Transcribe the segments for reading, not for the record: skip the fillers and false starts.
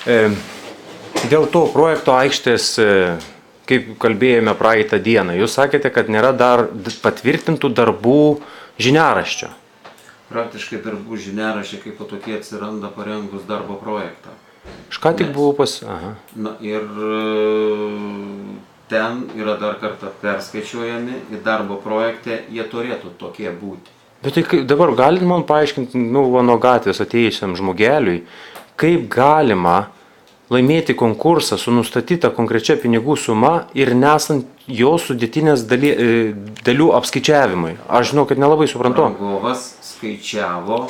Dėl to projekto aikštės, kaip kalbėjome praeitą dieną, jūs sakėte, kad nėra dar patvirtintų darbų žiniaraščio. Praktiškai darbų žiniaraščiai kaip po tokie atsiranda parengus darbo projektą. Aš ką tik buvau pas... Aha. Na ir ten yra dar kartą perskaičiuojami į darbo projekte, jie turėtų tokie būti. Bet tai dabar galit man paaiškinti, nuo gatvės atėjusiam žmogeliui, kaip galima laimėti konkursą su nustatyta konkrečia pinigų suma ir nesant jo sudėtinės dalių apskaičiavimui. Aš žinau, kad nelabai suprantu. Rangovas skaičiavo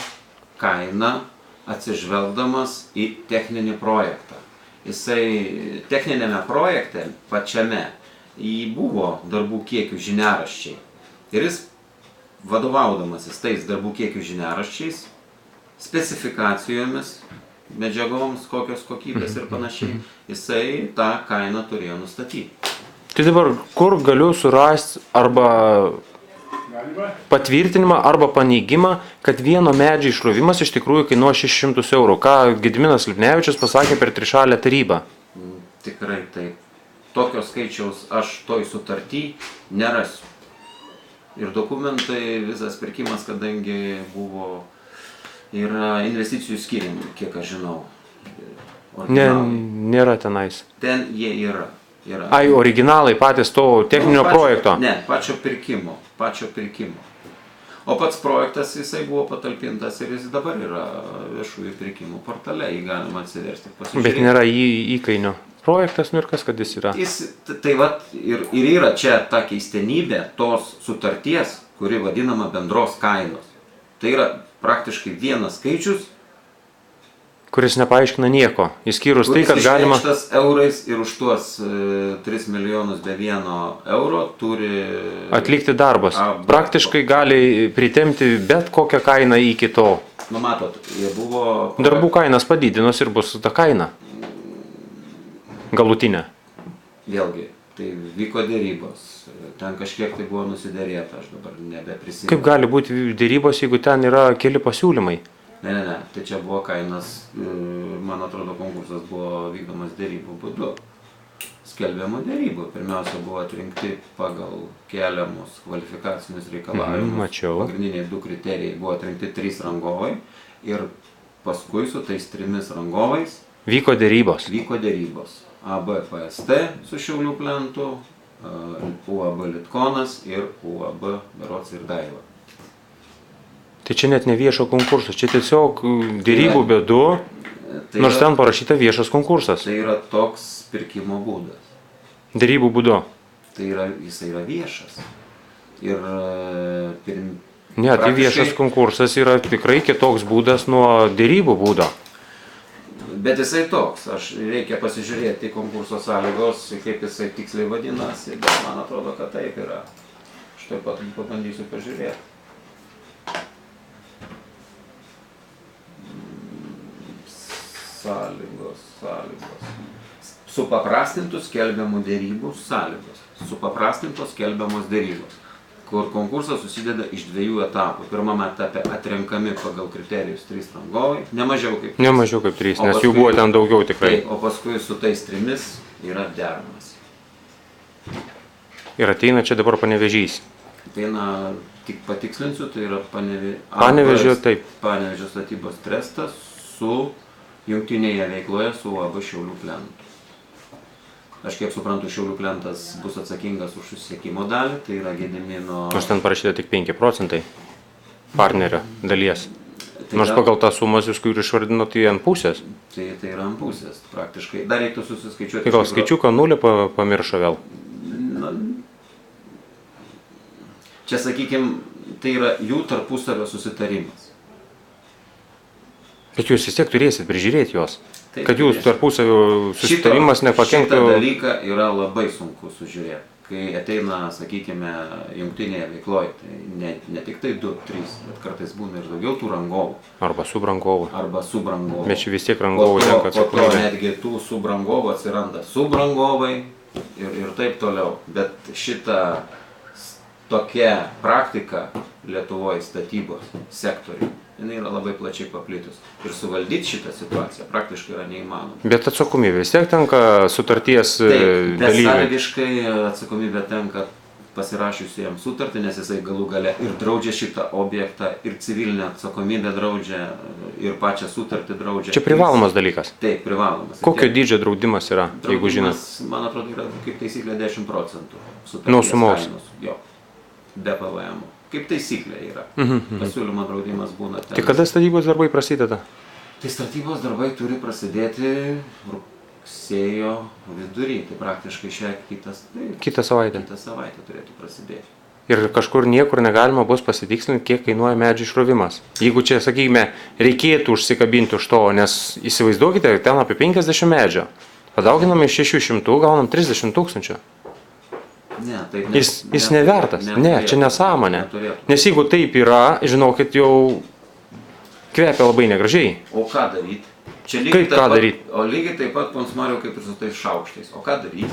kainą atsižvelgdamas į techninį projektą. Jisai techninėme projekte pačiame buvo darbų kiekių žiniaraščiai. Ir jis vadovaudamasis tais darbų kiekių žiniaraščiais, specifikacijomis, medžiagoms, kokios kokybės ir panašiai, jisai tą kainą turėjo nustatyti. Tai dabar kur galiu surasti arba patvirtinimą arba paneigimą, kad vieno medžio išrovimas iš tikrųjų kainuoja 600 eurų, ką Gediminas Lipnevičius pasakė per trišalę tarybą? Tikrai taip. Tokio skaičiaus aš toj sutarty nerasiu. Ir dokumentai, visas pirkimas, kadangi yra investicijų skiriami, kiek aš žinau. Nėra tenais. Ten jie yra. Ai, originalai patys to techninio projekto? Ne, pačio pirkimo. O pats projektas, jisai buvo patalpintas ir jis dabar yra viešųjų pirkimų portale, jį galima atsiversti. Bet nėra įkainio. Projektas ir kas, kad jis yra. Tai vat ir yra čia ta keistenybė tos sutarties, kuri vadinama bendros kainos. Tai yra praktiškai vienas skaičius, kuris nepaaiškina nieko, išskyrus tai, kad galima... Kuris išreikštas eurais ir už tuos 3 milijonus be 1 euro turi... Atlikti darbas. Praktiškai gali pritemti bet kokią kainą iki to. Nu matot, jie buvo... Darbų kainas padidinus ir bus ta kaina. Galutinė. Vėlgi, tai vyko dėrybos. Ten kažkiek tai buvo nusiderėta, aš dabar nebeprisimenu. Kaip gali būti dėrybos, jeigu ten yra keli pasiūlymai? Ne, tai čia buvo kainas, man atrodo, konkursas buvo vykdomas dėrybų būdu. Skelbiamų dėrybų. Pirmiausia, buvo atrinkti pagal keliamus kvalifikacinius reikalavimus. Mačiau. Pagrindiniai 2 kriterijai. Buvo atrinkti 3 rangovai ir paskui su tais 3 rangovais vyko dėrybos. AB PST su Šiaulių plentu, UAB Litkonas ir UAB Berods ir Daiva. Tai čia net ne viešo konkursas, čia tiesiog dėrybų bedu, nors ten parašyta viešas konkursas. Tai yra toks pirkimo būdas. Dėrybų būdu. Jisai yra viešas. Ir Ne, tai viešas konkursas yra tikrai kitoks būdas nuo dėrybų būdo. Bet jisai toks, reikia pasižiūrėti konkurso sąlygos, kaip jisai tiksliai vadinasi, bet man atrodo, kad taip yra. Aš taip pat pabandysiu pažiūrėti. Sąlygos. Supaprastintų skelbiamų dėrybų sąlygos. Supaprastintos skelbiamos dėrybos, kur konkursas susideda iš 2 etapų. Pirmame etape atrenkami pagal kriterijus 3 rangovai, ne mažiau kaip 3, nes jų buvo ten daugiau tikrai. O paskui su tais 3 yra deramas. Ir ateina čia dabar Panevėžys. Ateina, tik patikslinsiu, tai yra Panevėžio, taip. Panevėžio statybos trestas su jungtinėje veikloje su UAB Šiaulių plentu. Aš kiek suprantu, Šiaulių plentas bus atsakingas už susisiekimo dalį, tai yra Gedimino... Nors ten parašyta tik 5% partnerio dalies. Nors pagal tą sumas jūs kur išvardino, tai ant pusės. Tai yra ant pusės, praktiškai. Dar reiktų susiskaičiuoti... Tai gal skaičiuką 0 pamiršo vėl? Čia, sakykime, tai yra jų tarpusavio susitarimas. Bet jūs vis tiek turėsit prižiūrėti juos. Kad jūs tarpusavio susitarimas nepakenktų... Šitą dalyką yra labai sunku sužiūrėti. Kai ateina, sakykime, jungtinėje veikloje, tai ne tik tai 2, 3, bet kartais būna ir daugiau tų rangovų. Arba subrangovų. Bet čia vis tiek rangovų tenka atsakomybė. Po to netgi tų subrangovų atsiranda subrangovai ir taip toliau. Bet šita tokia praktika Lietuvoje statybos sektoriui jinai yra labai plačiai paplitus. Ir suvaldyti šitą situaciją praktiškai yra neįmanoma. Bet atsakomybė vis tiek tenka sutarties dalyviui. Besąlygiškai atsakomybė tenka pasirašiusiems sutartį, nes jisai galų gale ir draudžia šitą objektą, ir civilinę atsakomybę draudžia, ir pačią sutartį draudžia. Čia privalomas dalykas. Taip, privalomas. Kokio dydžio draudimas yra, jeigu žinot? Draudimas, man atrodo, yra kaip taisyklė 10% Nuo sumos. kainos. Jo, be PVM. Kaip taisyklė yra. Pasiūlymo draudimas būna ten. Tai kada statybos darbai prasideda? Tai statybos darbai turi prasidėti rugsėjo vidury, tai praktiškai Kitą savaitę. kitą savaitę turėtų prasidėti. Ir kažkur niekur negalima bus pasitikslinti, kiek kainuoja medžių išrovimas. Jeigu čia, sakykime, reikėtų užsikabinti už to, nes įsivaizduokite, ten apie 50 medžio. Padauginame iš 600, gaunam 30 000. Ne, taip Jis nevertas. Ne, čia nesąmonė. Neturėtų. Nes jeigu taip yra, žinokit, jau kvepia labai negražiai. O ką daryti? Čia Kaip ką daryt? O lygiai taip pat, pons Mariau, kaip ir su tais šaukštais. O ką daryti?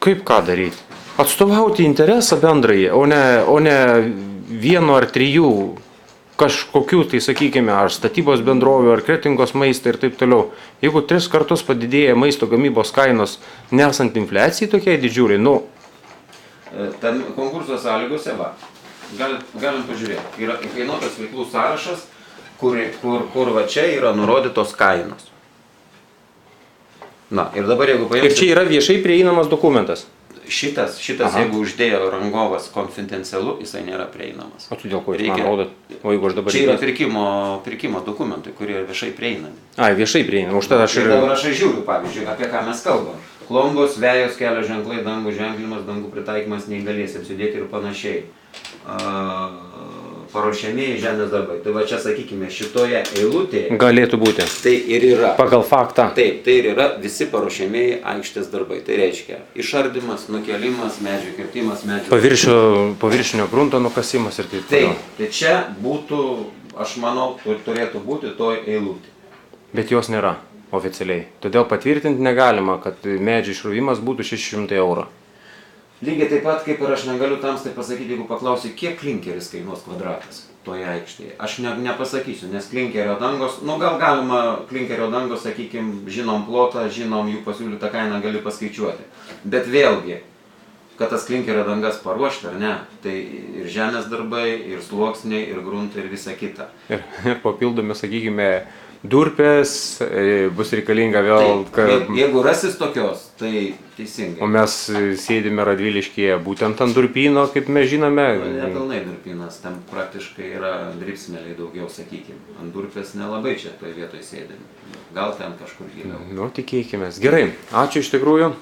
Kaip ką daryti? Atstovauti interesą bendrai, o ne vieno ar trijų kažkokių, tai sakykime, ar statybos bendrovių, ar kretingos maistą ir taip toliau. Jeigu 3 kartus padidėja maisto gamybos kainos, nesant infliacijai tokiai didžiuliai, Ten konkurso sąlygose, galim pažiūrėti. Yra įkainotas veiklų sąrašas, kur va čia yra nurodytos kainos. Na, ir dabar jeigu ir paimsim... čia yra viešai prieinamas dokumentas. Šitas Aha. jeigu uždėjo rangovas konfidencialu, jisai nėra prieinamas. O tu dėl ko jūs Reikia- man rodot? O jeigu aš dabar... Čia yra pirkimo dokumentai, kurie yra viešai prieinami. Ai, viešai prieinama. Už tada aš Ir ir... dabar aš žiūriu, pavyzdžiui, apie ką mes kalbam. Klombos, vejos, kelio ženklai, dangų ženklimas, dangų pritaikymas neįgaliesiems judėti ir panašiai. Paruošiamieji žemės darbai. Tai va čia, sakykime, šitoje eilutėje Galėtų būti. tai ir yra. Pagal faktą. Taip, tai ir yra visi paruošiamieji aikštės darbai. Tai reiškia išardymas, nukelimas, medžių kirtimas, medžių... Paviršinio grunto nukasimas ir taip toliau. Taip, tai čia būtų, aš manau, turėtų būti toj eilutė. Bet jos nėra oficialiai. Todėl patvirtinti negalima, kad medžių išrovimas būtų 600 eurų. Lygiai taip pat, kaip ir aš negaliu tamstai pasakyti, jeigu paklausiu, kiek klinkeris kainuos kvadratas toje aikštėje. Aš nepasakysiu, nes klinkerio dangos, gal galima klinkerio dangos, sakykime, žinom plotą, žinom jų pasiūlytą kainą, gali paskaičiuoti. Bet vėlgi, kad tas klinkerio dangas paruošti ar ne, tai ir žemės darbai, ir sluoksniai, ir gruntai, ir visa kita. Ir papildomi, sakykime, durpės, bus reikalinga vėl... Taip, jeigu rasis tokios, tai teisingai. O mes sėdime Radviliškyje būtent ant durpyno, kaip mes žinome. Nepilnai durpynas, ten praktiškai yra dripsmeliai daugiau, sakykime. Ant durpės nelabai čia toje vietoje sėdėm. Gal ten kažkur giliau. Nu, tikėkime. Gerai, ačiū iš tikrųjų.